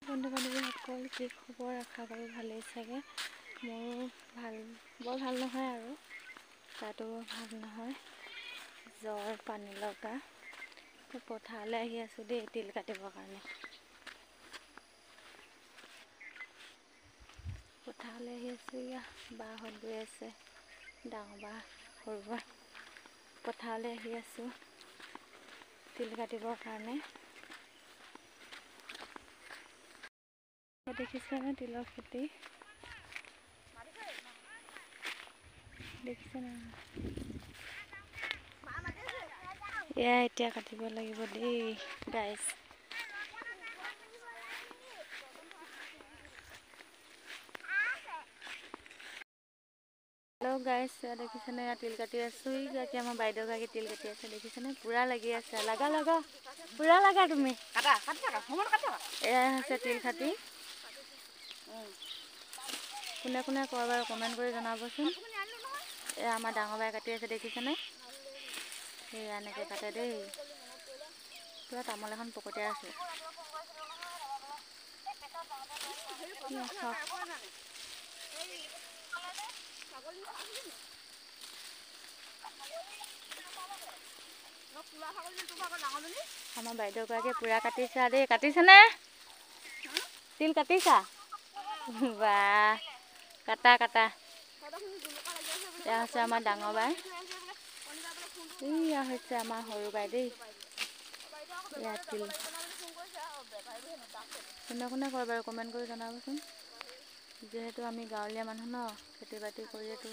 বন্ধু বান্ধৱীসকল কি খবৰ? আশা কৰোঁ ভালেই চাগে। মোৰো বৰ ভাল নহয় আৰু গাটো ভাল নহয়, জ্বৰ, পানী লগা। পথাৰলৈ আহি আছোঁ দেই তিল কাটিবৰ কাৰণে। পথাৰলৈ আহি আছোঁ, এয়া বাহঁত গৈ আছে, ডাঙৰ বা সৰু বা। পথাৰলৈ আহি আছোঁ তিল কাটিবৰ কাৰণে। দেখিছেনে তিলৰ খেতি? দেখিছেনে? এয়া এতিয়া কাটিব লাগিব দেই গাইজ। হেল্ল' গাইজ, দেখিছেনে? এয়া তিল কাটি আছোঁ। এতিয়া আমাৰ বাইদেউগৰাকী তিল কাটি আছে, দেখিছেনে? পূৰা লাগি আছে। লগা পূৰা লাগা তুমি। এয়া হৈছে তিল কাটি। কোনে কোনে কয় বাৰু কমেণ্ট কৰি জনাবচোন। এয়া আমাৰ ডাঙৰ বাই কাটি আছে, দেখিছেনে? সেয়া এনেকৈ কাটে দেই। পূৰা তামোল এখন পকতিয়াই আছোঁ। আমাৰ বাইদেউগৰাকীয়ে পূৰা কাটিছা দেই। কাটিছেনে? তিল কাটিছা? বাহ, কাটা। এয়া হৈছে আমাৰ ডাঙৰ বাই, এয়া হৈছে আমাৰ সৰু বাই দেই। এয়া তিল কোনে কোনে কয় বাৰু কমেণ্ট কৰি জনাবচোন। যিহেতু আমি গাঁৱলীয়া মানুহ ন, খেতি বাতি কৰিয়েতো